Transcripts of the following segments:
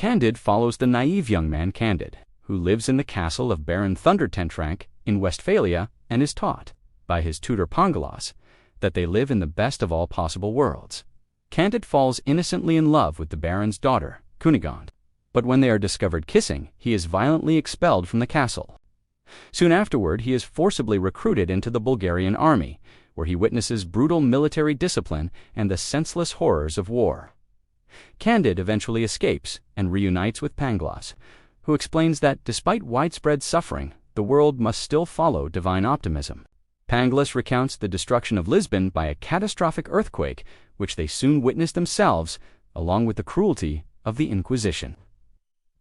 Candide follows the naive young man Candide, who lives in the castle of Baron Thundertentrank in Westphalia and is taught, by his tutor Pangloss, that they live in the best of all possible worlds. Candide falls innocently in love with the Baron's daughter, Cunegonde, but when they are discovered kissing, he is violently expelled from the castle. Soon afterward, he is forcibly recruited into the Bulgarian army, where he witnesses brutal military discipline and the senseless horrors of war. Candide eventually escapes and reunites with Pangloss, who explains that despite widespread suffering, the world must still follow divine optimism. Pangloss recounts the destruction of Lisbon by a catastrophic earthquake, which they soon witness themselves, along with the cruelty of the Inquisition.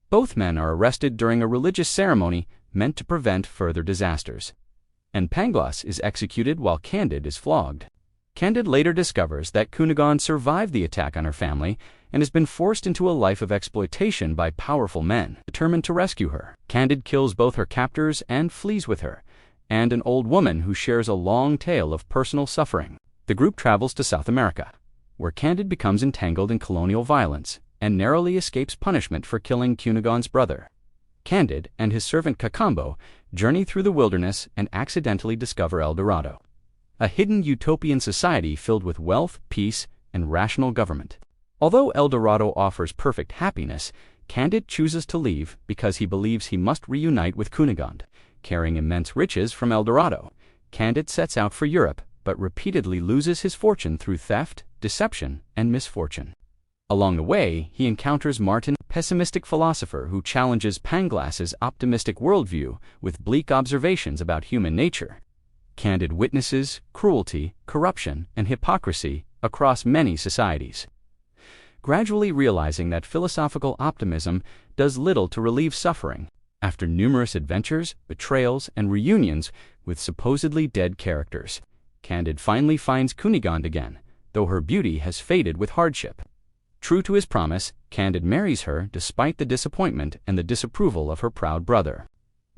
Both men are arrested during a religious ceremony meant to prevent further disasters, and Pangloss is executed while Candide is flogged. Candide later discovers that Cunegonde survived the attack on her family and has been forced into a life of exploitation by powerful men determined to rescue her. Candide kills both her captors and flees with her, and an old woman who shares a long tale of personal suffering. The group travels to South America, where Candide becomes entangled in colonial violence and narrowly escapes punishment for killing Cunegonde's brother. Candide and his servant Cacambo journey through the wilderness and accidentally discover El Dorado, a hidden utopian society filled with wealth, peace, and rational government. Although El Dorado offers perfect happiness, Candide chooses to leave because he believes he must reunite with Cunegonde. Carrying immense riches from El Dorado, Candide sets out for Europe, but repeatedly loses his fortune through theft, deception, and misfortune. Along the way, he encounters Martin, a pessimistic philosopher who challenges Pangloss's optimistic worldview with bleak observations about human nature. Candide witnesses cruelty, corruption, and hypocrisy across many societies. Gradually realizing that philosophical optimism does little to relieve suffering, after numerous adventures, betrayals, and reunions with supposedly dead characters, Candide finally finds Cunegonde again, though her beauty has faded with hardship. True to his promise, Candide marries her despite the disappointment and the disapproval of her proud brother.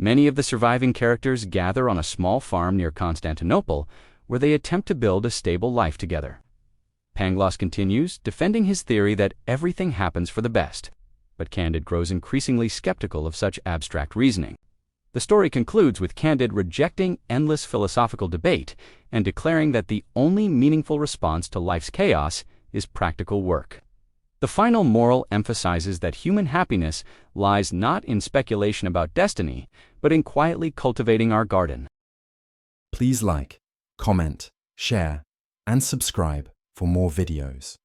Many of the surviving characters gather on a small farm near Constantinople, where they attempt to build a stable life together. Pangloss continues, defending his theory that everything happens for the best, but Candide grows increasingly skeptical of such abstract reasoning. The story concludes with Candide rejecting endless philosophical debate and declaring that the only meaningful response to life's chaos is practical work. The final moral emphasizes that human happiness lies not in speculation about destiny, but in quietly cultivating our garden. Please like, comment, share, and subscribe for more videos.